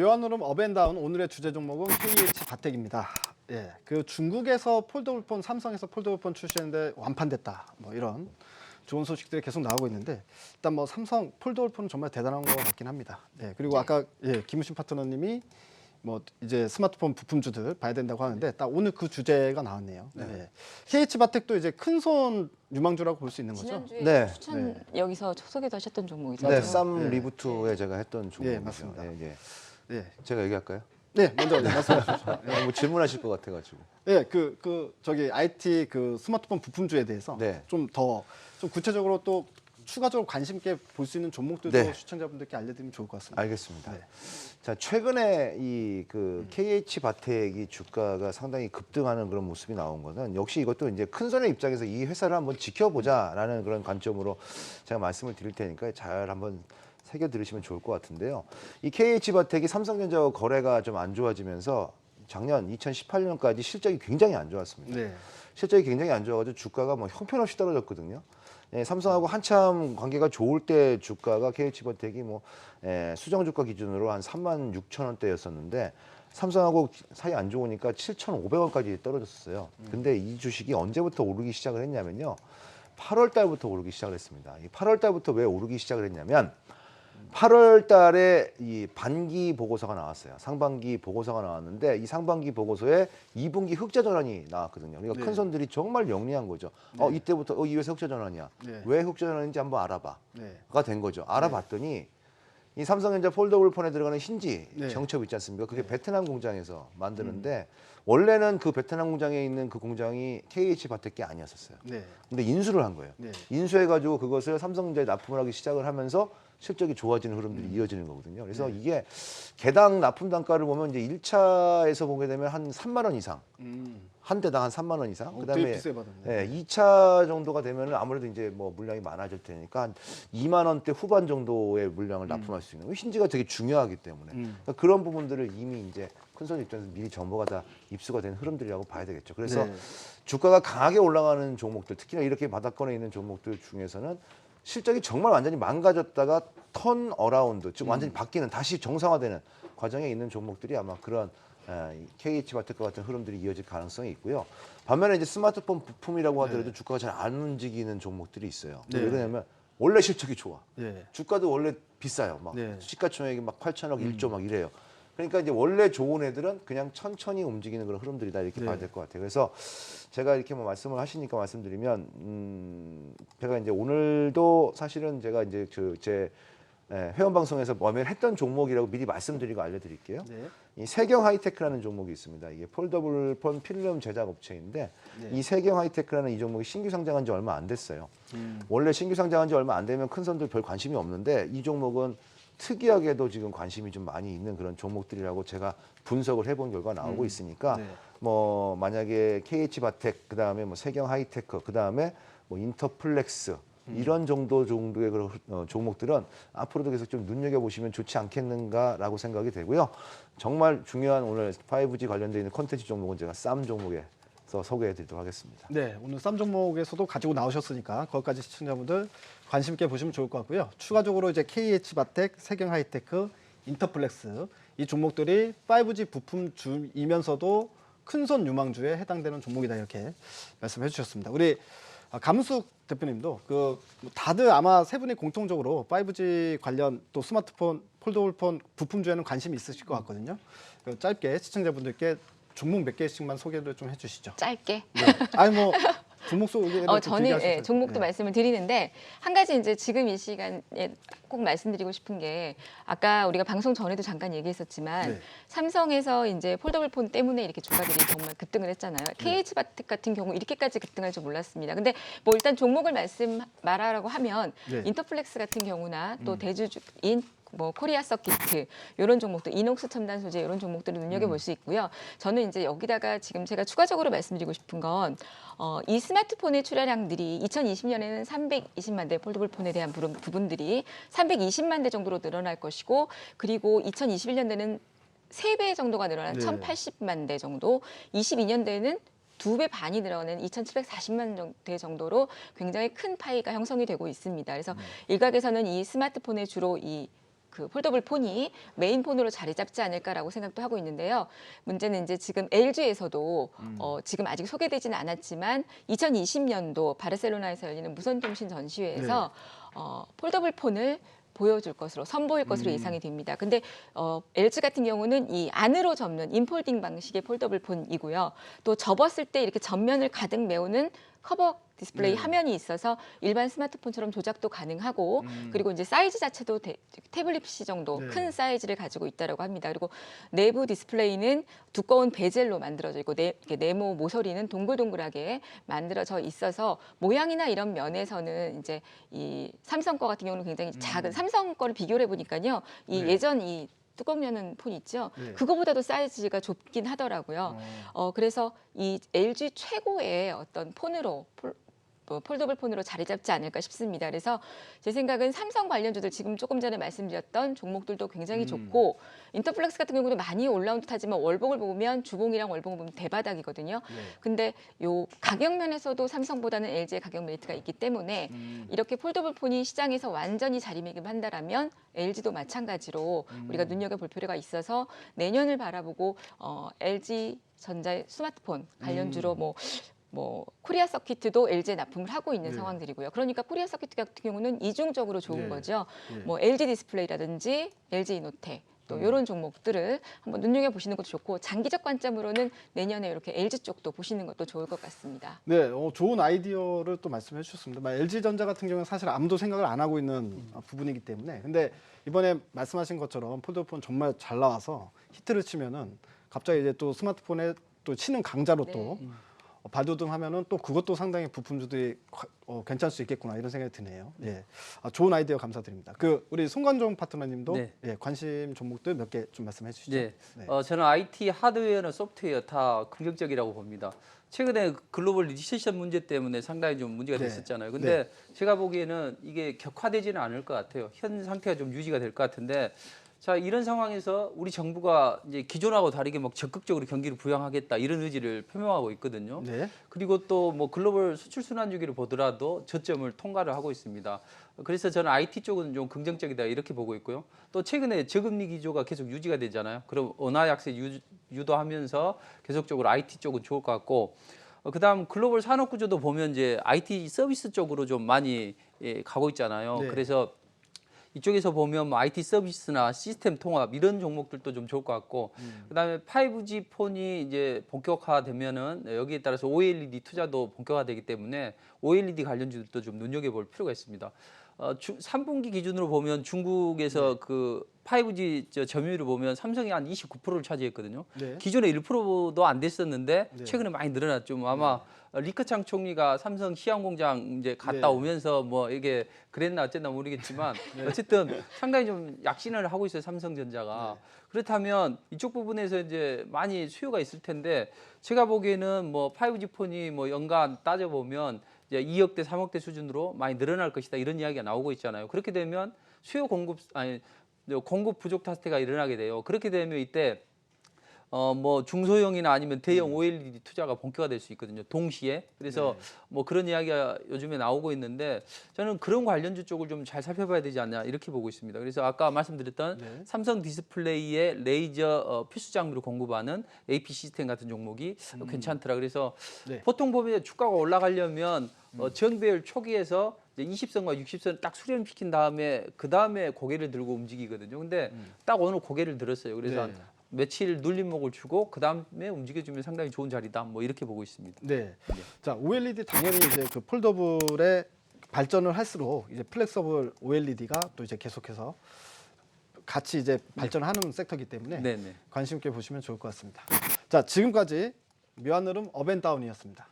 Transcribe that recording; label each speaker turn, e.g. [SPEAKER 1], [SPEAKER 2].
[SPEAKER 1] 묘한 흐름 업앤다운 오늘의 주제 종목은 KH 바텍입니다. 예, 그 중국에서 폴더블폰, 삼성에서 폴더블폰 출시했는데 완판됐다. 뭐 이런 좋은 소식들이 계속 나오고 있는데 일단 뭐 삼성 폴더블폰은 정말 대단한 것 같긴 합니다. 예, 그리고 아까 김우신 파트너님이 뭐 이제 스마트폰 부품주들 봐야 된다고 하는데 딱 오늘 그 주제가 나왔네요. 네. KH 바텍도 이제 큰손 유망주라고 볼 수 있는 거죠?
[SPEAKER 2] 지난주에
[SPEAKER 3] 네.
[SPEAKER 2] 추천 여기서 소개도 하셨던 종목이죠.
[SPEAKER 3] 네,
[SPEAKER 1] 맞아요.
[SPEAKER 3] 쌈
[SPEAKER 1] 네.
[SPEAKER 3] 리부트에 제가 했던 종목이죠.
[SPEAKER 1] 맞습니다. 네,
[SPEAKER 3] 제가 얘기할까요?
[SPEAKER 1] 네, 먼저 말씀해 주시죠.
[SPEAKER 3] 뭐 질문하실 것 같아가지고.
[SPEAKER 1] 네, 저기 IT 그 스마트폰 부품주에 대해서
[SPEAKER 3] 네.
[SPEAKER 1] 좀 구체적으로 또 추가적으로 관심 있게 볼 수 있는 종목들도
[SPEAKER 3] 네.
[SPEAKER 1] 시청자분들께 알려드리면 좋을 것 같습니다.
[SPEAKER 3] 알겠습니다.
[SPEAKER 1] 네.
[SPEAKER 3] 자, 최근에 이 KH 바텍이 주가가 상당히 급등하는 그런 모습이 나온 것은 역시 이것도 이제 큰 손의 입장에서 이 회사를 한번 지켜보자라는 그런 관점으로 제가 말씀을 드릴 테니까 잘 한번 새겨 들으시면 좋을 것 같은데요. 이 KH 바텍이 삼성전자와 거래가 좀 안 좋아지면서 작년 2018년까지 실적이 굉장히 안 좋았습니다.
[SPEAKER 1] 네.
[SPEAKER 3] 실적이 굉장히 안 좋아가지고 주가가 뭐 형편없이 떨어졌거든요. 예, 삼성하고 한참 관계가 좋을 때 주가가 KH 바텍이 뭐 수정 주가 기준으로 한 36,000원대였었는데 삼성하고 사이 안 좋으니까 7,500원까지 떨어졌어요. 근데 이 주식이 언제부터 오르기 시작을 했냐면요. 8월 달부터 오르기 시작을 했습니다. 이 8월 달부터 왜 오르기 시작을 했냐면 8월 달에 이 반기 보고서가 나왔어요. 상반기 보고서가 나왔는데 이 상반기 보고서에 2분기 흑자 전환이 나왔거든요. 그러니까
[SPEAKER 1] 네.
[SPEAKER 3] 큰 손들이 정말 영리한 거죠. 이때부터 이 회사 흑자 전환이야.
[SPEAKER 1] 네.
[SPEAKER 3] 왜 흑자 전환인지 한번 알아봐.
[SPEAKER 1] 네.
[SPEAKER 3] 가 된 거죠. 알아봤더니 이 삼성전자 폴더블폰에 들어가는 힌지
[SPEAKER 1] 네.
[SPEAKER 3] 정첩 있지 않습니까? 그게 베트남 공장에서 만드는데 원래는 그 베트남 공장에 있는 그 공장이 KH 바텍이 아니었었어요.
[SPEAKER 1] 네.
[SPEAKER 3] 근데 인수를 한 거예요.
[SPEAKER 1] 네.
[SPEAKER 3] 인수해가지고 그것을 삼성전자에 납품을 하기 시작을 하면서 실적이 좋아지는 흐름들이 이어지는 거거든요. 그래서 이게 개당 납품 단가를 보면 이제 1차에서 보게 되면 한 3만 원 이상, 한 대당 한 3만 원 이상.
[SPEAKER 1] 되게
[SPEAKER 3] 그다음에
[SPEAKER 1] 비싸게 받았네.
[SPEAKER 3] 예, 2차 정도가 되면은 아무래도 이제 뭐 물량이 많아질 테니까 한 2만 원대 후반 정도의 물량을 납품할 수 있는. 힌지가 되게 중요하기 때문에 그러니까 그런 부분들을 이미 이제 큰손 입장에서 미리 정보가 다 입수가 된 흐름들이라고 봐야 되겠죠. 그래서
[SPEAKER 1] 네.
[SPEAKER 3] 주가가 강하게 올라가는 종목들, 특히나 이렇게 바닥권에 있는 종목들 중에서는 실적이 정말 완전히 망가졌다가 턴 어라운드, 즉 완전히 바뀌는, 다시 정상화되는 과정에 있는 종목들이 아마 그런 KH 바텍과 같은 흐름들이 이어질 가능성이 있고요. 반면에 이제 스마트폰 부품이라고 하더라도 주가가 잘 안 움직이는 종목들이 있어요.
[SPEAKER 1] 네.
[SPEAKER 3] 왜 그러냐면 원래 실적이 좋아.
[SPEAKER 1] 네.
[SPEAKER 3] 주가도 원래 비싸요. 막
[SPEAKER 1] 네.
[SPEAKER 3] 시가총액이 막 8천억, 1조 막 이래요. 그러니까 이제 원래 좋은 애들은 그냥 천천히 움직이는 그런 흐름들이다 이렇게 봐야 될 것 같아요. 그래서 제가 이렇게 뭐 말씀을 하시니까 말씀드리면 제가 이제 오늘도 사실은 제가 이제 제 회원 방송에서 매매했던 종목이라고 미리 말씀드리고 알려드릴게요.
[SPEAKER 1] 네.
[SPEAKER 3] 이 세경 하이테크라는 종목이 있습니다. 이게 폴더블폰 필름 제작 업체인데 이 세경 하이테크라는 이 종목이 신규 상장한 지 얼마 안 됐어요. 원래 신규 상장한 지 얼마 안 되면 큰 손들 별 관심이 없는데 이 종목은 특이하게도 지금 관심이 좀 많이 있는 그런 종목들이라고 제가 분석을 해본 결과 나오고 있으니까
[SPEAKER 1] 네.
[SPEAKER 3] 뭐 만약에 KH 바텍 그다음에 뭐 세경 하이테크 그다음에 뭐 인터플렉스 이런 정도의 그런 종목들은 앞으로도 계속 좀 눈여겨보시면 좋지 않겠는가라고 생각이 되고요. 정말 중요한 오늘 5G 관련되어 있는 콘텐츠 종목은 제가 쌈 종목에서 소개해드리도록 하겠습니다.
[SPEAKER 1] 네, 오늘 쌈 종목에서도 가지고 나오셨으니까 거기까지 시청자분들 관심 있게 보시면 좋을 것 같고요. 추가적으로 이제 KH 바텍, 세경 하이테크, 인터플렉스 이 종목들이 5G 부품주이면서도 큰손 유망주에 해당되는 종목이다 이렇게 말씀해 주셨습니다. 우리 감숙 대표님도 다들 아마 세 분이 공통적으로 5G 관련 또 스마트폰, 폴더블폰 부품주에는 관심이 있으실 것 같거든요. 짧게 시청자분들께 종목 몇 개씩만 소개를 좀 해주시죠.
[SPEAKER 2] 짧게.
[SPEAKER 1] 네. 아니 뭐 종목 소개를 좀
[SPEAKER 2] 저는
[SPEAKER 1] 길게 하셔도
[SPEAKER 2] 종목도
[SPEAKER 1] 네.
[SPEAKER 2] 말씀을 드리는데 한 가지 이제 지금 이 시간에 꼭 말씀드리고 싶은 게 아까 우리가 방송 전에도 잠깐 얘기했었지만
[SPEAKER 1] 네.
[SPEAKER 2] 삼성에서 이제 폴더블폰 때문에 이렇게 주가들이 정말 급등을 했잖아요. KH 바텍 같은 경우 이렇게까지 급등할 줄 몰랐습니다. 근데 뭐 일단 종목을 말하라고 하면
[SPEAKER 1] 네.
[SPEAKER 2] 인터플렉스 같은 경우나 또 대주주인 뭐 코리아 서키트 이런 종목들, 이녹스 첨단 소재 이런 종목들을 눈여겨볼 수 있고요. 저는 이제 여기다가 지금 제가 추가적으로 말씀드리고 싶은 건 이 스마트폰의 출하량들이 2020년에는 320만 대 폴더블폰에 대한 부분들이 320만 대 정도로 늘어날 것이고 그리고 2021년대는 3배 정도가 늘어난
[SPEAKER 1] 네.
[SPEAKER 2] 1,080만 대 정도, 22년대에는 2배 반이 늘어나는 2,740만 대 정도로 굉장히 큰 파이가 형성이 되고 있습니다. 그래서 일각에서는 이 스마트폰에 주로 이 그 폴더블 폰이 메인 폰으로 자리 잡지 않을까라고 생각도 하고 있는데요. 문제는 이제 지금 LG에서도 지금 아직 소개되지는 않았지만 2020년도 바르셀로나에서 열리는 무선통신 전시회에서 폴더블 폰을 보여줄 것으로 선보일 것으로 예상이 됩니다. 근데 LG 같은 경우는 이 안으로 접는 인폴딩 방식의 폴더블 폰이고요. 또 접었을 때 이렇게 전면을 가득 메우는 커버 디스플레이 화면이 있어서 일반 스마트폰처럼 조작도 가능하고 그리고 이제 사이즈 자체도 태블릿 PC 정도 큰 사이즈를 가지고 있다라고 합니다. 그리고 내부 디스플레이는 두꺼운 베젤로 만들어져 있고 이렇게 네모 모서리는 동글동글하게 만들어져 있어서 모양이나 이런 면에서는 이제 이 삼성 거 같은 경우는 굉장히 작은 삼성 거를 비교를 해보니까요. 이 예전 이 뚜껑 여는 폰 있죠. 그거보다도 사이즈가 좁긴 하더라고요. 그래서 이 LG 최고의 어떤 폰으로 폴더블 폰으로 자리 잡지 않을까 싶습니다. 그래서 제 생각은 삼성 관련주들 지금 조금 전에 말씀드렸던 종목들도 굉장히 좋고 인터플렉스 같은 경우도 많이 올라온 듯하지만 월봉을 보면 주봉이랑 월봉을 보면 대바닥이거든요. 근데 요 가격 면에서도 삼성보다는 LG의 가격 메리트가 있기 때문에 이렇게 폴더블 폰이 시장에서 완전히 자리매김한다라면 LG도 마찬가지로 우리가 눈여겨볼 필요가 있어서 내년을 바라보고 LG 전자의 스마트폰 관련주로 뭐 코리아 서킷도 LG에 납품을 하고 있는 상황들이고요. 그러니까 코리아 서킷 같은 경우는 이중적으로 좋은 거죠. 뭐 LG 디스플레이라든지 LG 이노텍 또 이런 종목들을 한번 눈여겨보시는 것도 좋고 장기적 관점으로는 내년에 이렇게 LG 쪽도 보시는 것도 좋을 것 같습니다.
[SPEAKER 1] 네, 좋은 아이디어를 또 말씀해 주셨습니다. LG전자 같은 경우는 사실 아무도 생각을 안 하고 있는 부분이기 때문에 근데 이번에 말씀하신 것처럼 폴더폰 정말 잘 나와서 히트를 치면은 갑자기 이제 또 스마트폰에 또 치는 강자로 또 발돋움하면은 또 그것도 상당히 부품주들이 괜찮을 수 있겠구나 이런 생각이 드네요. 예, 좋은 아이디어 감사드립니다. 우리 송관종 파트너님도 관심 종목들 몇 개 좀 말씀해 주시죠.
[SPEAKER 4] 네. 저는 IT 하드웨어나 소프트웨어 다 긍정적이라고 봅니다. 최근에 글로벌 리세션 문제 때문에 상당히 좀 문제가 됐었잖아요. 근데 제가 보기에는 이게 격화되지는 않을 것 같아요. 현 상태가 좀 유지가 될 것 같은데 자, 이런 상황에서 우리 정부가 이제 기존하고 다르게 막 적극적으로 경기를 부양하겠다 이런 의지를 표명하고 있거든요. 그리고 또 뭐 글로벌 수출 순환 주기를 보더라도 저점을 통과를 하고 있습니다. 그래서 저는 IT 쪽은 좀 긍정적이다 이렇게 보고 있고요. 또 최근에 저금리 기조가 계속 유지가 되잖아요. 그럼 원화 약세 유도하면서 계속적으로 IT 쪽은 좋을 것 같고 그다음 글로벌 산업 구조도 보면 이제 IT 서비스 쪽으로 좀 많이 가고 있잖아요. 그래서 이쪽에서 보면 뭐 IT 서비스나 시스템 통합 이런 종목들도 좀 좋을 것 같고 그다음에 5G 폰이 이제 본격화되면은 여기에 따라서 OLED 투자도 본격화되기 때문에 OLED 관련주들도 좀 눈여겨볼 필요가 있습니다. 3분기 기준으로 보면 중국에서 그 5G 점유율을 보면 삼성이 한 29%를 차지했거든요. 기존에 1%도 안 됐었는데 최근에 많이 늘어났죠. 아마 리커창 총리가 삼성 시향 공장 이제 갔다 오면서 뭐 이게 그랬나 어쨌나 모르겠지만 어쨌든 상당히 좀 약진을 하고 있어요. 삼성전자가. 그렇다면 이쪽 부분에서 이제 많이 수요가 있을 텐데 제가 보기에는 뭐 5G 폰이 뭐 연간 따져보면 이제 2억대, 3억대 수준으로 많이 늘어날 것이다 이런 이야기가 나오고 있잖아요. 그렇게 되면 공급 부족 사태가 일어나게 돼요. 그렇게 되면 이때 뭐 중소형이나 아니면 대형 OLED 투자가 본격화될 수 있거든요. 동시에. 그래서 뭐 그런 이야기가 요즘에 나오고 있는데 저는 그런 관련주 쪽을 좀 잘 살펴봐야 되지 않냐 이렇게 보고 있습니다. 그래서 아까 말씀드렸던 삼성 디스플레이의 레이저 필수 장비를 공급하는 AP 시스템 같은 종목이 괜찮더라. 그래서 보통 보면 주가가 올라가려면 전배열 초기에서 이제 20선과 60선 딱 수렴시킨 다음에 그 다음에 고개를 들고 움직이거든요. 근데 딱 오늘 고개를 들었어요. 그래서 며칠 눌림목을 주고 그 다음에 움직여주면 상당히 좋은 자리다. 뭐 이렇게 보고 있습니다.
[SPEAKER 1] 자, OLED 당연히 이제 그 폴더블의 발전을 할수록 이제 플렉서블 OLED가 또 이제 계속해서 같이 이제 발전하는 섹터이기 때문에 관심 있게 보시면 좋을 것 같습니다. 자, 지금까지 묘한 흐름 업앤다운이었습니다.